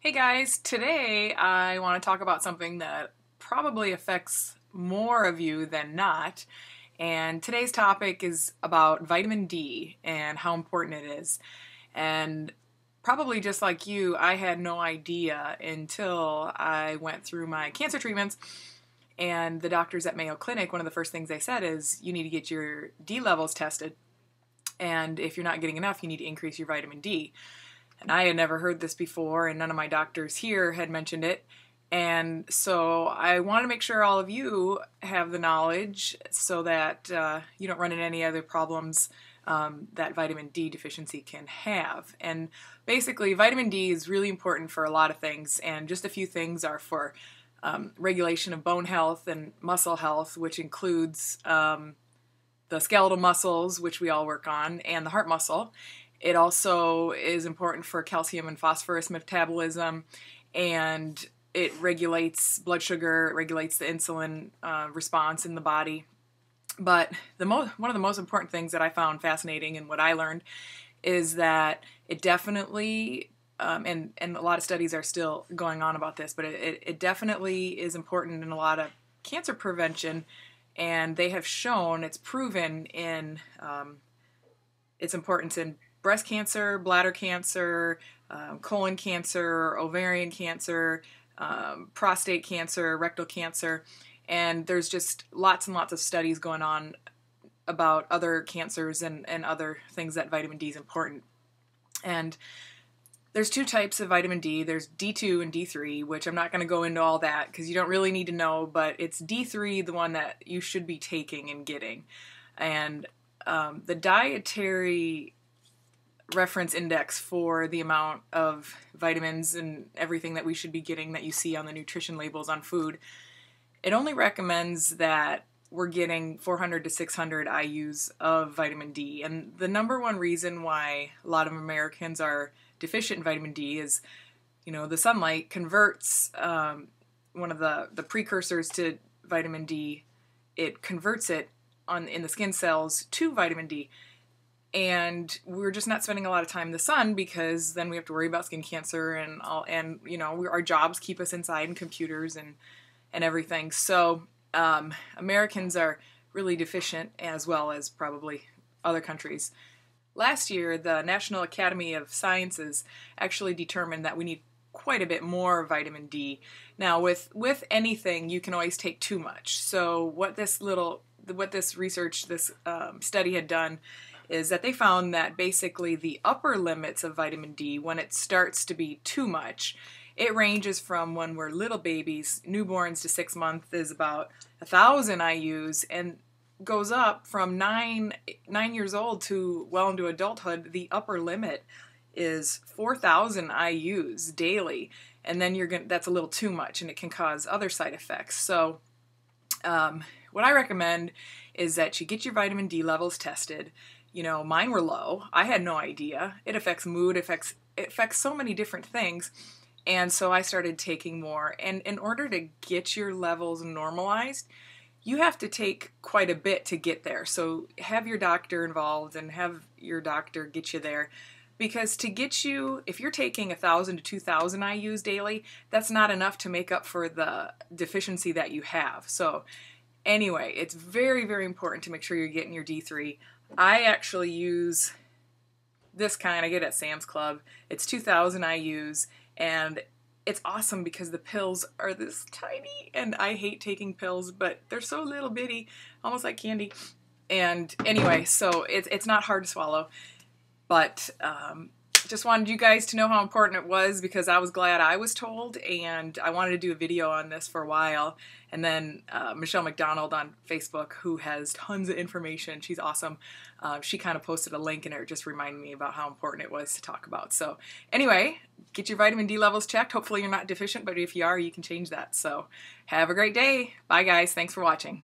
Hey guys, today I want to talk about something that probably affects more of you than not. And today's topic is about vitamin D and how important it is. And probably just like you, I had no idea until I went through my cancer treatments. And the doctors at Mayo Clinic, one of the first things they said is you need to get your D levels tested. And if you're not getting enough, you need to increase your vitamin D. And I had never heard this before, and none of my doctors here had mentioned it. And so I want to make sure all of you have the knowledge so that you don't run into any other problems that vitamin D deficiency can have. And basically, vitamin D is really important for a lot of things, and just a few things are for regulation of bone health and muscle health, which includes the skeletal muscles, which we all work on, and the heart muscle. It also is important for calcium and phosphorus metabolism, and it regulates blood sugar, it regulates the insulin response in the body. But one of the most important things that I found fascinating and what I learned is that it definitely, and a lot of studies are still going on about this, but it definitely is important in a lot of cancer prevention, and they have shown, it's proven in its importance in breast cancer, bladder cancer, colon cancer, ovarian cancer, prostate cancer, rectal cancer, and there's just lots and lots of studies going on about other cancers and other things that vitamin D is important. And there's two types of vitamin D. There's D2 and D3, which I'm not going to go into all that because you don't really need to know, but it's D3, the one that you should be taking and getting. And the dietary reference index for the amount of vitamins and everything that we should be getting that you see on the nutrition labels on food, it only recommends that we're getting 400 to 600 IUs of vitamin D. And the number one reason why a lot of Americans are deficient in vitamin D is, the sunlight converts one of the precursors to vitamin D. It converts it in the skin cells to vitamin D. And we're just not spending a lot of time in the sun because then we have to worry about skin cancer and our jobs keep us inside and computers and everything. So Americans are really deficient, as well as probably other countries. Last year, the National Academy of Sciences actually determined that we need quite a bit more vitamin D. Now, with anything, you can always take too much. So what this study had done is that they found that basically the upper limits of vitamin D, when it starts to be too much, it ranges from when we're little babies, newborns to 6 months is about 1,000 IUs, and goes up from 9 years old to well into adulthood. The upper limit is 4,000 IUs daily, and then that's a little too much, and it can cause other side effects. So what I recommend is that you get your vitamin D levels tested. Mine were low. I had no idea. It affects mood, it affects so many different things. And so I started taking more. And in order to get your levels normalized, you have to take quite a bit to get there. So have your doctor involved and have your doctor get you there. Because to get you, if you're taking 1,000 to 2,000 IUs daily, that's not enough to make up for the deficiency that you have. So anyway, it's very, very important to make sure you're getting your D3. I actually use this kind. I get it at Sam's Club. It's 2,000 IUs, and it's awesome because the pills are this tiny, and I hate taking pills, but they're so little bitty, almost like candy. And anyway, so it's not hard to swallow, but just wanted you guys to know how important it was because I was glad I was told, and I wanted to do a video on this for a while. And then Michelle McDonald on Facebook, who has tons of information, she's awesome, she kind of posted a link and it just reminded me about how important it was to talk about. So anyway, get your vitamin D levels checked. Hopefully you're not deficient, but if you are, you can change that. So have a great day. Bye guys. Thanks for watching.